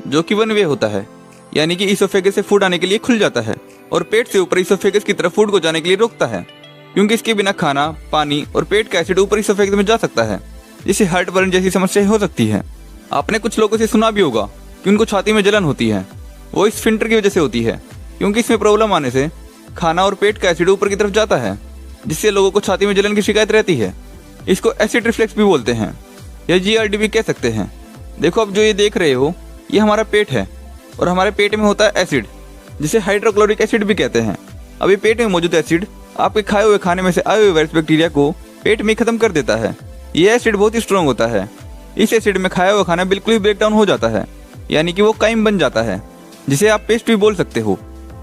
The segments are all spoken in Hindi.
जो कि वन वे होता है, यानी कि इसोफेगस से फूड आने के लिए खुल जाता है और पेट से ऊपर इसोफेगस की तरफ फूड को जाने के लिए रोकता है, क्योंकि इसके बिना खाना, पानी और पेट का एसिड ऊपर इसोफेगस में जा सकता है, जिससे हार्ट बर्न जैसी समस्या हो सकती है। आपने कुछ लोगों से सुना भी होगा कि उनको छाती में जलन होती है, वो इस स्फिंक्टर की वजह से होती है, क्योंकि इसमें प्रॉब्लम आने से खाना और पेट का एसिड ऊपर की तरफ जाता है, जिससे लोगों को छाती में जलन की शिकायत रहती है। इसको एसिड रिफ्लेक्स भी बोलते हैं या GERD भी कह सकते हैं। देखो, अब जो ये देख रहे हो ये हमारा पेट है और हमारे पेट में होता है एसिड, जिसे हाइड्रोक्लोरिक एसिड भी कहते हैं। अब ये पेट में मौजूद एसिड आपके खाए हुए खाने में से आए हुए वायरस बैक्टीरिया को पेट में खत्म कर देता है। ये एसिड बहुत ही स्ट्रॉन्ग होता है। इस एसिड में खाया हुआ खाना बिल्कुल ही ब्रेक डाउन हो जाता है, यानी कि वो काइम बन जाता है, जिसे आप पेस्ट भी बोल सकते हो।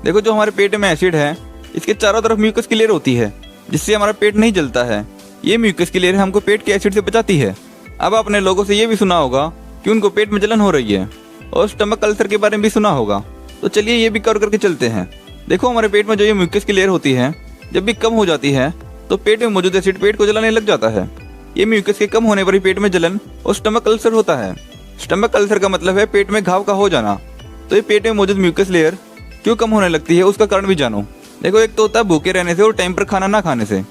देखो, जो हमारे पेट में एसिड है इसके चारों तरफ म्यूकस की लेयर होती है, जिससे हमारा पेट नहीं जलता है। ये म्यूकस की लेयर हमको पेट के एसिड से बचाती है। अब आपने लोगों से ये भी सुना होगा कि उनको पेट में जलन हो रही है और स्टमक अल्सर के बारे में भी सुना होगा, तो चलिए ये भी कवर करके चलते हैं। देखो, हमारे पेट में जो ये म्यूकस की लेयर होती है जब भी कम हो जाती है तो पेट में मौजूद एसिड पेट को जलाने लग जाता है। ये म्यूकस के कम होने पर ही पेट में जलन और स्टमक अल्सर होता है। स्टमक अल्सर का मतलब है पेट में घाव का हो जाना। तो ये पेट में मौजूद म्यूकस लेयर क्यों कम होने लगती है उसका कारण भी जानो। देखो, एक तो होता है भूखे रहने से और टाइम पर खाना ना खाने से।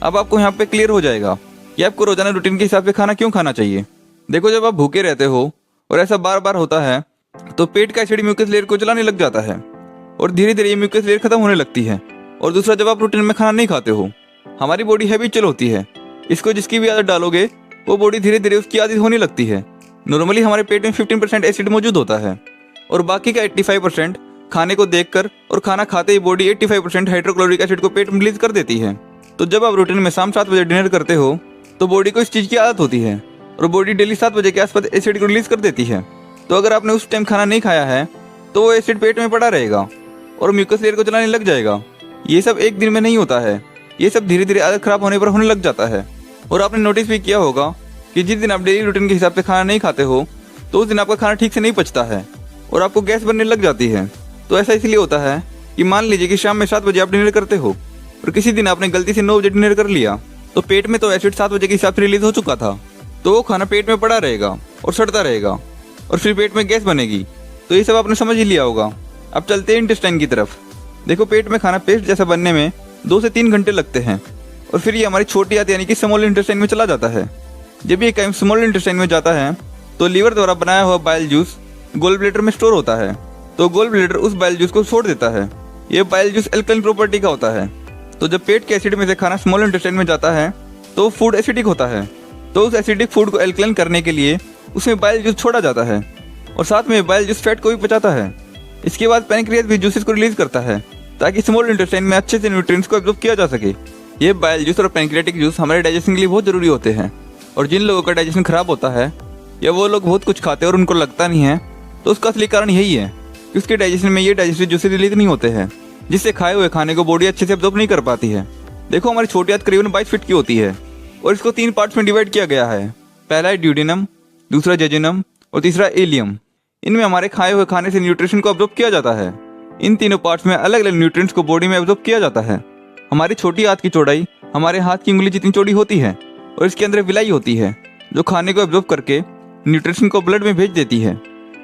अब आपको यहाँ पे क्लियर हो जाएगा कि आपको रोजाना रूटीन के हिसाब से खाना क्यों खाना चाहिए। देखो, जब आप भूखे रहते हो और ऐसा बार बार होता है तो पेट का एसिड म्यूकस लेयर को जलाने लग जाता है और धीरे धीरे ये म्यूकस लेयर खत्म होने लगती है। और दूसरा, जब आप रूटीन में खाना नहीं खाते हो, हमारी बॉडी हैबिचुअल होती है। इसको जिसकी भी आदत डालोगे वो बॉडी धीरे धीरे उसकी आदत होने लगती है। नॉर्मली हमारे पेट में 15% एसिड मौजूद होता है और बाकी का 85% खाने को देखकर और खाना खाते ही बॉडी 85% हाइड्रोक्लोरिक एसिड को पेट में रिलीज कर देती है। तो जब आप रूटीन में शाम 7 बजे डिनर करते हो तो बॉडी को इस चीज़ की आदत होती है और बॉडी डेली 7 बजे के आसपास एसिड को रिलीज कर देती है। तो अगर आपने उस टाइम खाना नहीं खाया है तो वो एसिड पेट में पड़ा रहेगा और म्यूकस लेयर को जलाने लग जाएगा। ये सब एक दिन में नहीं होता है, ये सब धीरे धीरे आदत खराब होने पर होने लग जाता है। और आपने नोटिस भी किया होगा कि जिस दिन आप डेली रूटीन के हिसाब से खाना नहीं खाते हो तो उस दिन आपका खाना ठीक से नहीं पचता है और आपको गैस बनने लग जाती है। तो ऐसा इसलिए होता है कि मान लीजिए कि शाम में 7 बजे आप डिनर करते हो और किसी दिन आपने गलती से 9 बजे डिनर कर लिया, तो पेट में तो एसिड 7 बजे के हिसाब से रिलीज हो चुका था, तो वो खाना पेट में पड़ा रहेगा और सड़ता रहेगा और फिर पेट में गैस बनेगी। तो ये सब आपने समझ ही लिया होगा। अब चलते हैं इंटेस्टाइन की तरफ। देखो, पेट में खाना पेस्ट जैसा बनने में 2 से 3 घंटे लगते हैं और फिर ये हमारी छोटी आंत यानी कि स्मॉल इंटेस्टाइन में चला जाता है। जब ये काइम स्मॉल इंटेस्टाइन में जाता है तो लीवर द्वारा बनाया हुआ बाइल जूस गोल ब्लैडर में स्टोर होता है, तो गोल ब्लैडर उस बाइल जूस को छोड़ देता है। ये बाइल जूस एल्कलाइन प्रॉपर्टी का होता है। तो जब पेट के एसिड में से खाना स्मॉल इंटेस्टाइन में जाता है तो फूड एसिडिक होता है, तो उस एसिडिक फूड को एल्कलाइन करने के लिए उसमें बाइल जूस छोड़ा जाता है और साथ में बाइल जूस फैट को भी पचाता है। इसके बाद पैनक्रियाज भी जूसेस को रिलीज करता है ताकि स्मॉल इंटेस्टाइन में अच्छे से न्यूट्रिएंट्स को एब्जॉर्ब किया जा सके। ये बाइल जूस और पैनक्रियाटिक जूस हमारे डाइजेशन के लिए बहुत जरूरी होते हैं और जिन लोगों का डाइजेशन खराब होता है या वो लोग बहुत कुछ खाते हैं और उनको लगता नहीं है, तो उसका असली कारण यही है कि उसके डाइजेशन में ये डाइजेस्टिव जूसेस रिलीज नहीं होते हैं, जिससे खाए हुए खाने को बॉडी अच्छे से एब्जॉर्ब नहीं कर पाती है। देखो, हमारी छोटी आंत करीबन 22 फीट की होती है और इसको 3 पार्ट्स में डिवाइड किया गया है। पहला है ड्यूडेनम, दूसरा जेजुनम और तीसरा एलियम। इनमें हमारे खाए हुए खाने से न्यूट्रिशन को एब्जॉर्ब किया जाता है। इन तीनों पार्ट्स में अलग अलग न्यूट्रिएंट्स को बॉडी में एब्जॉर्ब किया जाता है। हमारी छोटी आंत की चौड़ाई हमारे हाथ की उंगली जितनी चौड़ी होती है और इसके अंदर विलाई होती है जो खाने को एब्जॉर्ब करके न्यूट्रिशन को ब्लड में भेज देती है।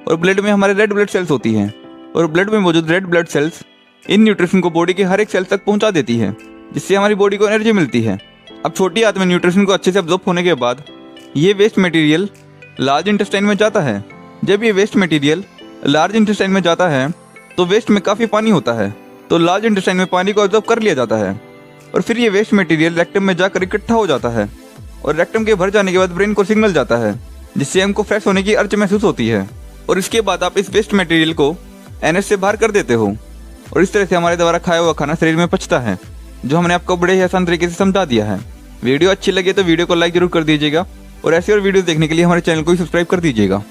और ब्लड में हमारे रेड ब्लड सेल्स होती हैं और ब्लड में मौजूद red blood cells in nutrition को बॉडी के हर एक सेल तक पहुंचा देती है, जिससे हमारी बॉडी को एनर्जी मिलती है। अब छोटी आंत में न्यूट्रिशन को अच्छे से एब्जॉर्ब होने के बाद ये वेस्ट मटेरियल लार्ज इंटेस्टाइन में जाता है। जब ये वेस्ट मटेरियल लार्ज इंटेस्टाइन में जाता है तो वेस्ट में काफ़ी पानी होता है, तो लार्ज इंटेस्टाइन में पानी को एब्जॉर्ब कर लिया जाता है और फिर ये वेस्ट मटेरियल रेक्टम में जाकर इकट्ठा हो जाता है और रेक्टम के भर जाने के बाद ब्रेन को सिग्नल जाता है, जिससे हमको फ्रेश होने की अर्ज महसूस होती है। और इसके बाद आप इस वेस्ट मटेरियल को एनएस से बाहर कर देते हो और इस तरह से हमारे द्वारा खाया हुआ खाना शरीर में पचता है, जो हमने आपको बड़े ही आसान तरीके से समझा दिया है। वीडियो अच्छी लगे तो वीडियो को लाइक जरूर कर दीजिएगा और ऐसे और वीडियो देखने के लिए हमारे चैनल को भी सब्सक्राइब कर दीजिएगा।